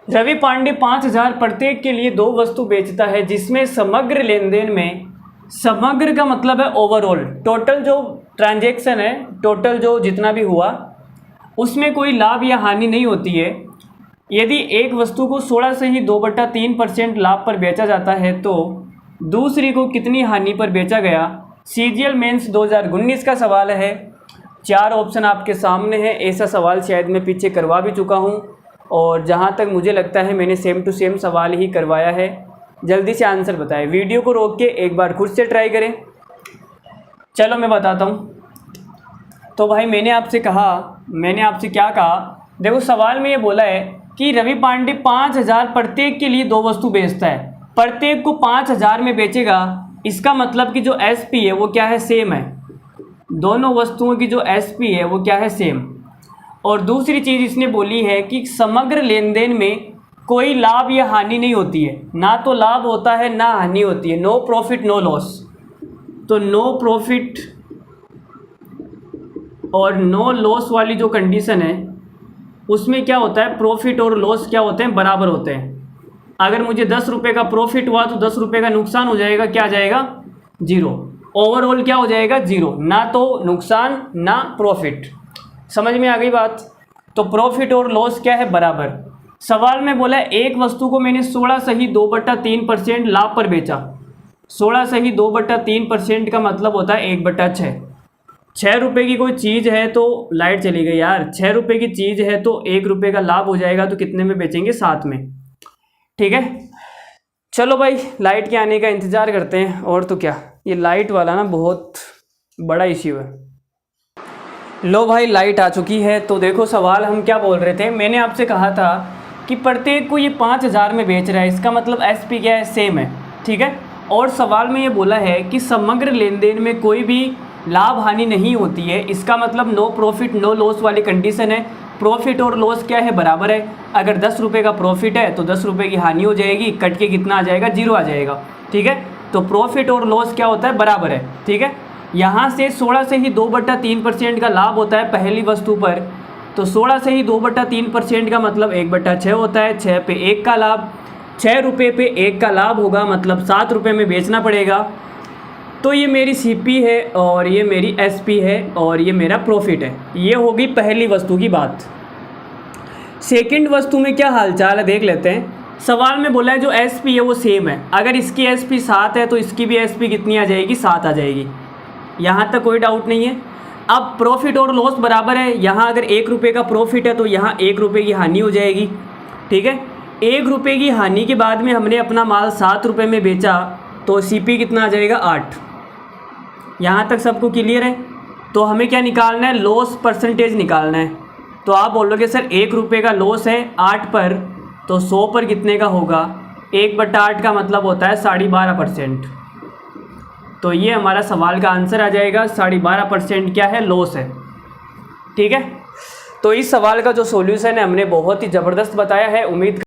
रवि पांडे 5,000 प्रत्येक के लिए 2 वस्तु बेचता है जिसमें समग्र लेन देन में, समग्र का मतलब है ओवरऑल, टोटल जो ट्रांजैक्शन है, टोटल जो जितना भी हुआ उसमें कोई लाभ या हानि नहीं होती है। यदि एक वस्तु को 16 से ही 2/3% लाभ पर बेचा जाता है तो दूसरी को कितनी हानि पर बेचा गया। CGL मेंस 2019 का सवाल है। 4 ऑप्शन आपके सामने हैं। ऐसा सवाल शायद मैं पीछे करवा भी चुका हूं और जहां तक मुझे लगता है मैंने सेम टू सेम सवाल ही करवाया है। जल्दी से आंसर बताएं। वीडियो को रोक के एक बार खुद से ट्राई करें। चलो मैं बताता हूँ। तो भाई मैंने आपसे क्या कहा, देखो सवाल में ये बोला है कि रवि पांडे 5,000 प्रत्येक के लिए 2 वस्तु बेचता है, प्रत्येक को 5,000 में बेचेगा। इसका मतलब कि जो SP है वो क्या है, सेम है। दोनों वस्तुओं की जो SP है वो क्या है, सेम। और दूसरी चीज़ इसने बोली है कि समग्र लेन देन में कोई लाभ या हानि नहीं होती है, ना तो लाभ होता है ना हानि होती है। No profit no loss. तो नो प्रॉफिट और नो लॉस वाली जो कंडीशन है उसमें क्या होता है, प्रॉफिट और लॉस क्या होते हैं, बराबर होते हैं। अगर मुझे 10 रुपये का प्रॉफिट हुआ तो 10 रुपये का नुकसान हो जाएगा, क्या आ जाएगा, 0। ओवरऑल क्या हो जाएगा, 0, ना तो नुकसान ना प्रॉफिट। समझ में आ गई बात। तो प्रॉफिट और लॉस क्या है, बराबर। सवाल में बोला एक वस्तु को मैंने 16 से ही 2/3% लाभ पर बेचा। 16 से ही 2/3% का मतलब होता है 1/6। 6 रुपये की कोई चीज़ है तो लाइट चली गई यार। 6 रुपये की चीज़ है तो 1 रुपये का लाभ हो जाएगा, तो कितने में बेचेंगे, 7 में। ठीक है, चलो भाई लाइट के आने का इंतज़ार करते हैं। और तो क्या, ये लाइट वाला ना बहुत बड़ा इश्यू है। लो भाई लाइट आ चुकी है। तो देखो सवाल हम क्या बोल रहे थे, मैंने आपसे कहा था कि प्रत्येक को ये 5,000 में बेच रहा है, इसका मतलब SP क्या है, सेम है। ठीक है, और सवाल में ये बोला है कि समग्र लेन देन में कोई भी लाभ हानि नहीं होती है, इसका मतलब नो प्रॉफिट नो लॉस वाली कंडीशन है। प्रॉफिट और लॉस क्या है, बराबर है। अगर 10 रुपये का प्रॉफिट है तो 10 रुपये की हानि हो जाएगी, कट के कितना आ जाएगा, 0 आ जाएगा। ठीक है, तो प्रॉफिट और लॉस क्या होता है, बराबर है। ठीक है, यहाँ से 16 से ही 2/3% का लाभ होता है पहली वस्तु पर। तो 16 से ही 2/3% का मतलब 1/6 होता है। 6 पे 1 का लाभ, 6 रुपये पे 1 का लाभ होगा, मतलब 7 रुपये में बेचना पड़ेगा। तो ये मेरी CP है और ये मेरी SP है और ये मेरा प्रॉफिट है। ये होगी पहली वस्तु की बात। सेकंड वस्तु में क्या हालचाल है देख लेते हैं। सवाल में बोला है जो SP है वो सेम है। अगर इसकी SP 7 है तो इसकी भी SP कितनी आ जाएगी, 7 आ जाएगी। यहाँ तक कोई डाउट नहीं है। अब प्रॉफिट और लॉस बराबर है। यहाँ अगर 1 रुपये का प्रॉफिट है तो यहाँ 1 रुपये की हानि हो जाएगी। ठीक है, 1 रुपये की हानि के बाद में हमने अपना माल 7 रुपये में बेचा तो CP कितना आ जाएगा, 8। यहाँ तक सबको क्लियर है। तो हमें क्या निकालना है, लॉस परसेंटेज निकालना है। तो आप बोलोगे सर 1 रुपये का लॉस है 8 पर, तो 100 पर कितने का होगा, 1/8 का मतलब होता है 12.5%। तो ये हमारा सवाल का आंसर आ जाएगा। 12.5% क्या है, लॉस है। ठीक है, तो इस सवाल का जो सॉल्यूशन है हमने बहुत ही ज़बरदस्त बताया है। उम्मीद